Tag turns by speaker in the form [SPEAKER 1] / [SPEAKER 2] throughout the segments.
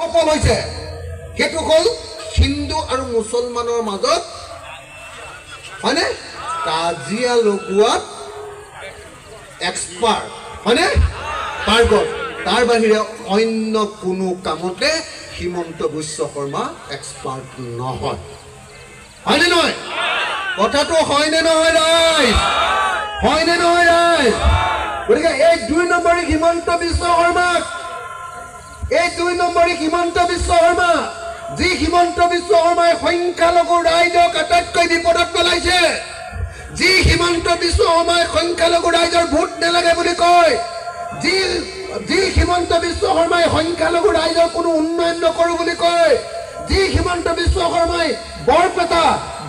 [SPEAKER 1] সফল হৈছে সেইটো হ'ল হিন্দু আৰু মুছলমানৰ মাজত হয়নে কাজিয়া লগোৱাত এক্সপাৰ্ট হয়নে পাৰ্গত তাৰ বাহিৰে অন্য কোনো কামতে হিমন্ত বিশ্ব শৰ্মা এক্সপাৰ্ট নহয় হয়নে নহয় কথাটো হয়নে নহয় ৰাইজ হয়নে নহয় ৰাইজ গতিকে এই 2 নম্বৰী হিমন্ত বিশ্ব শৰ্মাক এই 2 নম্বৰী হিমন্ত বিশ্ব শৰ্মা যি হিমন্ত বিশ্ব শৰ্মাই সংখ্যালঘু ৰাইজক আটাইতকৈ বিপদত পেলাইছে যি হিমন্ত বিশ্ব শৰ্মাই সংখ্যালঘু ৰাইজৰ ভোট নেলাগে বুলি কয় যি হিমন্ত বিশ্ব শৰ্মাই সংখ্যালঘু ৰাইজৰ কোনো উন্নয়ন নকৰো বুলি কয় যি হিমন্ত বিশ্ব শৰ্মাই বৰপেটা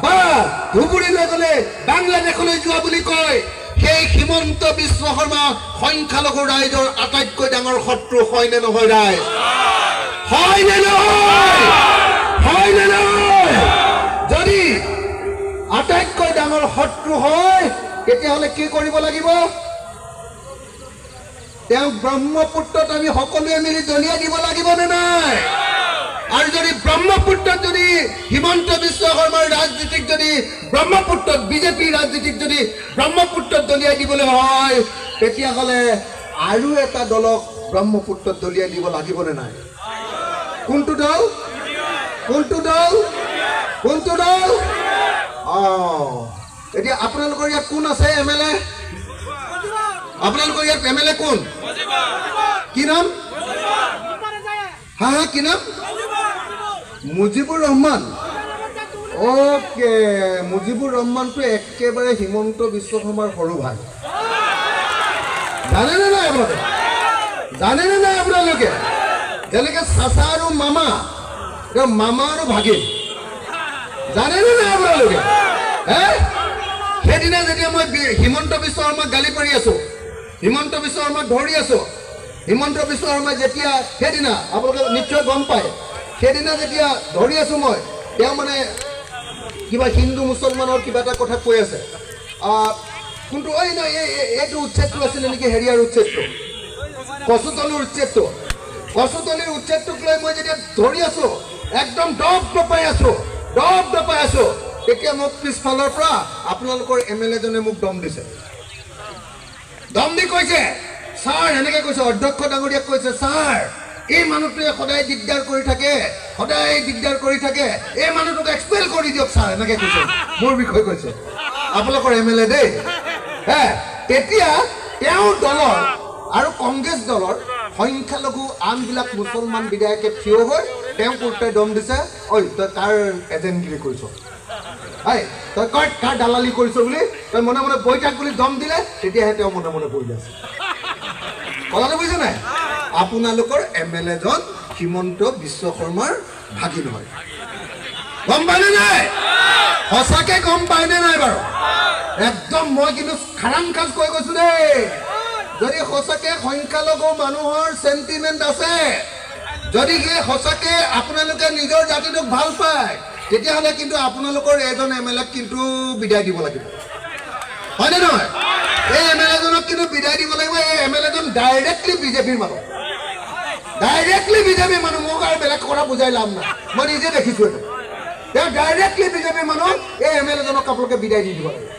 [SPEAKER 1] বা ধুবুৰীলৈ গ'লে বাংলাদেশলৈ যোৱা বুলি কয় সেই হিমন্ত বিশ্ব শৰ্মা সংখ্যালঘু ৰাইজৰ আটাইতকৈ ডাঙৰ শত্ৰু হয়নে নহয় ৰাইজ হয়নে নহয় যদি আটাইতকৈ ডাঙৰ শত্ৰু হয় তেতিয়াহ'লে কি কৰিব লাগিব তেওঁ ব্ৰহ্মপুত্ৰত আমি সকলোৱে মিলি দলিয়াই দিব লাগিব নে নাই আৰু যদি ব্ৰহ্মপুত্ৰত যদি হিমন্ত বিশ্ব শৰ্মাৰ ৰাজনীতিক যদি ব্ৰহ্মপুত্ৰত বিজেপি ৰাজনীতিক যদি ব্ৰহ্মপুত্ৰত দলিয়াই দিবলৈ হয় তেতিয়াহ'লে আৰু এটা দলক ব্ৰহ্মপুত্ৰত দলিয়াই দিব লাগিব নে নাই কোনটো দল এতিয়া আপোনালোকৰ ইয়াত কোন আছে এমএলএ আপোনালোকৰ ইয়াত এমএলএ কোন কি নাম হা কি নাম মুজিবুৰ ৰহমান ওকে মুজিবুৰ ৰহমানটো একেবাৰে হিমন্ত বিশ্ব শৰ্মাৰ সৰু ভাই জানেনে নাই আপোনালোকে যেনেকে চাচা আৰু মামা আৰু ভাগিন জানেনে নাই আপোনালোকে সেইদিনা যেতিয়া মই হিমন্ত বিশ্ব শৰ্মাক গালি পাৰি আছো হিমন্ত বিশ্ব শৰ্মাক ধৰি আছো হিমন্ত বিশ্ব শৰ্মা যেতিয়া সেইদিনা আপোনালোকে নিশ্চয় গম পায় সেইদিনা যেতিয়া ধৰি আছো মই তেওঁ মানে কিবা হিন্দু মুছলমানৰ কিবা এটা কথা কৈ আছে কোনটো এইটো উচ্ছেদটো আছিলে নেকি হেৰিয়াৰ উচ্ছেদটো কচুতলিৰ উচ্ছেদটোক লৈ মই যেতিয়া ধৰি আছো একদম দপ দপাই আছো তেতিয়া মোক পিছফালৰ পৰা আপোনালোকৰ এমএলএ জনে মোক দম দিছে দম দি কৈছে ছাৰ এনেকৈ কৈছে অধ্যক্ষ ডাঙৰীয়াক কৈছে ছাৰ এই মানুহটোৱে সদায় দিগদাৰ কৰি থাকে এই মানুহটোক এক্সপেল কৰি দিয়ক ছাৰ এনেকৈ কৈছে মোৰ বিষয়ে কৈছে আপোনালোকৰ এমএলএ দেই তেতিয়া তেওঁৰ দলৰ আৰু কংগ্ৰেছ দলৰ সংখ্যালঘু আনবিলাক মুছলমান বিধায়কে থিয় হৈ তেওঁ কোৰ্টে দম দিছে ঐ তই কাৰ এজেণ্টগিৰি কৰিছ তই কাৰ দালালি কৰিছ বুলি তই মনে মনে বহি থাক বুলি দম দিলে তেতিয়াহে তেওঁ মনে মনে বহি আছে কথাটো বুজিছে নাই আপোনালোকৰ এমএলএ জন হিমন্ত বিশ্ব শৰ্মাৰ ভাগিন হয় গম পায়নে নাই সঁচাকে গম পায়নে নাই বাৰু একদম মই কিন্তু খাৰাং খাজ কৈ কৈছো দেই যদি সঁচাকে সংখ্যালঘু মানুহৰ সেন্টিমেন্ট আছে যদি সঁচাকে আপোনালোকে নিজৰ জাতিটোক ভাল পায় তেতিয়াহ'লে কিন্তু আপোনালোকৰ এজন এমএলএক কিন্তু বিদায় দিব লাগিব হয়নে নহয় এই এমএলএ জনক কিন্তু বিদায় দিব লাগিব এই এমএলএ জন ডাইৰেক্টলি বিজেপিৰ মানুহ মোক আৰু বেলেগ কথা বুজাই লাভ নাই মই নিজে দেখিছো এইটো তেওঁ ডাইৰেক্টলি বিজেপিৰ মানুহ এই এমএলএ জনক আপোনালোকে বিদায় দি দিব লাগিব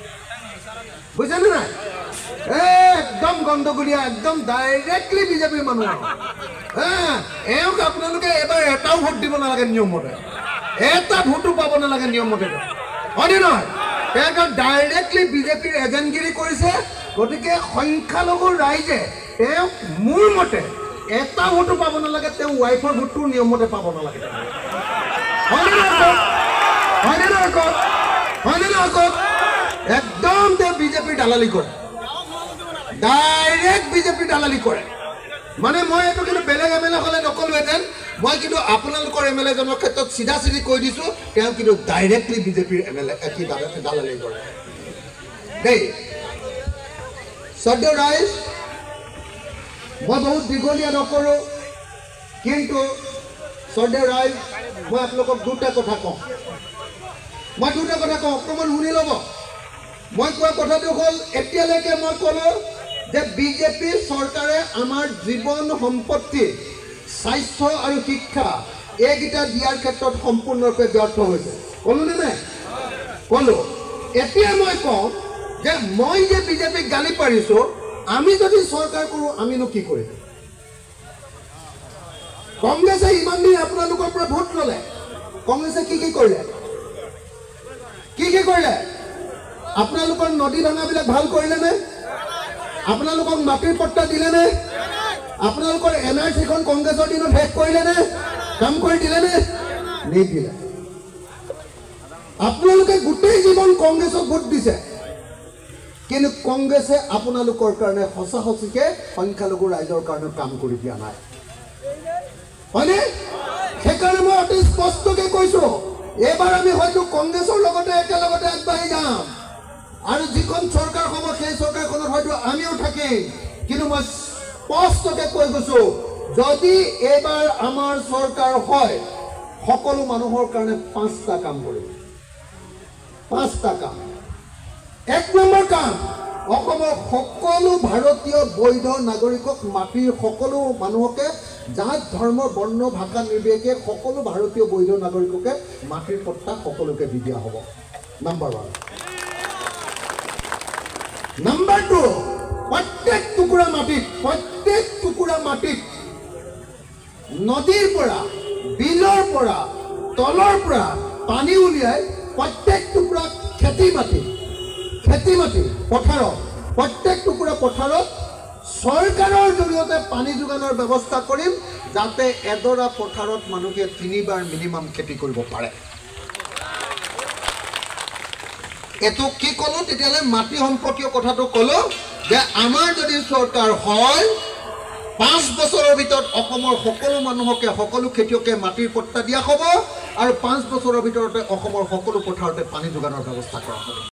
[SPEAKER 1] বুজিছেনে নাই একদম গণ্ডগোলীয়া একদম ডাইৰেক্টলি বিজেপিৰ মানুহ এওঁক আপোনালোকে এবাৰ এটাও ভোট দিব নালাগে নিয়মমতে এটা ভোটো পাব নালাগে নিয়মমতে হয়নে নহয় তেওঁ ডাইৰেক্টলি বিজেপিৰ এজেণ্টগিৰি কৰিছে গতিকে সংখ্যালঘু ৰাইজে তেওঁক মোৰ মতে এটা ভোটো পাব নালাগে তেওঁ ৱাইফৰ ভোটটো নিয়মমতে পাব নালাগে হয়নে নহয় একদম তেওঁ বিজেপিৰ দালালি কৰে ডাইৰেক্ট বিজেপিৰ দালালি কৰে মানে মই এইটো কিন্তু বেলেগ এমএলএ হ'লে নকলোহেঁতেন মই কিন্তু আপোনালোকৰ এমএলএ জনৰ ক্ষেত্ৰত চিধা চিধি কৈ দিছো তেওঁ কিন্তু ডাইৰেক্টলি বিজেপিৰ এমএলএ কি দালালি কৰে দেই শ্ৰদ্ধেয় ৰাইজ মই বহুত দীঘলীয়া নকৰোঁ কিন্তু শ্ৰদ্ধেয় ৰাইজ মই আপোনালোকক দুটা কথা কওঁ অকণমান শুনি ল'ব মই কোৱা কথাটো হ'ল এতিয়ালৈকে মই ক'লো যে বিজেপি চৰকাৰে আমাৰ জীৱন সম্পত্তি স্বাস্থ্য আৰু শিক্ষা এইকেইটা দিয়াৰ ক্ষেত্ৰত সম্পূৰ্ণৰূপে ব্যৰ্থ হৈছে। ক'লোনে নাই? ক'লো। এতিয়া মই কওঁ যে মই যে বিজেপিক গালি পাৰিছোঁ, আমি যদি চৰকাৰ কৰোঁ আমিনো কি কৰিম? কংগ্ৰেছে ইমান দিন আপোনালোকৰ পৰা ভোট ল'লে, কংগ্ৰেছে কি কৰিলে? কি কৰিলে? আপোনালোকৰ নদী ভাঙাবিলাক ভাল কৰিলেনে? আপোনালোকক মাটিৰ পট্টা দিলেনে? আপোনালোকৰ NRCখন কংগ্ৰেছৰ দিনত শেষ কৰিলেনে? কাম কৰি দিলেনে? নিদিলে। আপোনালোকে গোটেই জীৱন কংগ্ৰেছক ভোট দিছে, কিন্তু কংগ্ৰেছে আপোনালোকৰ কাৰণে সঁচা সঁচিকে সংখ্যালঘু ৰাইজৰ কাৰণে কাম কৰি দিয়া নাই, হয়নে? সেইকাৰণে মই অতি স্পষ্টকৈ কৈছোঁ, এইবাৰ আমি হয়তো কংগ্ৰেছৰ লগতে একেলগতে আগবাঢ়ি যাম আৰু যিখন চৰকাৰ হ'ব সেই চৰকাৰখনত হয়তো আমিও থাকিম, কিন্তু মই স্পষ্টকৈ কৈ গৈছোঁ, যদি এইবাৰ আমাৰ চৰকাৰ হয়, সকলো মানুহৰ কাৰণে 5টা কাম কৰিম। 5টা কাম। 1 নম্বৰ কাম, অসমৰ সকলো ভাৰতীয় বৈধ নাগৰিকক মাটিৰ সকলো মানুহকে জাত ধৰ্ম বৰ্ণ ভাষা নিৰ্বিশেষে সকলো ভাৰতীয় বৈধ নাগৰিককে মাটিৰ পট্টা সকলোকে দি দিয়া হ'ব। নম্বৰ 1। নম্বৰ 2, প্ৰত্যেক টুকুৰা মাটিত নদীৰ পৰা বিলৰ পৰা তলৰ পৰা পানী উলিয়াই প্ৰত্যেক টুকুৰা খেতি মাটি পথাৰত, প্ৰত্যেক টুকুৰা পথাৰত চৰকাৰৰ জৰিয়তে পানী যোগানৰ ব্যৱস্থা কৰিম, যাতে এডৰা পথাৰত মানুহে 3বাৰ মিনিমাম খেতি কৰিব পাৰে। এইটো কি ক'লো? তেতিয়াহ'লে মাটি সম্পৰ্কীয় কথাটো ক'লো যে আমাৰ যদি চৰকাৰ হয়, 5 বছৰৰ ভিতৰত অসমৰ সকলো মানুহকে সকলো খেতিয়কে মাটিৰ পট্টা দিয়া হ'ব আৰু 5 বছৰৰ ভিতৰতে অসমৰ সকলো পথাৰতে পানী যোগানৰ ব্যৱস্থা কৰা হ'ব।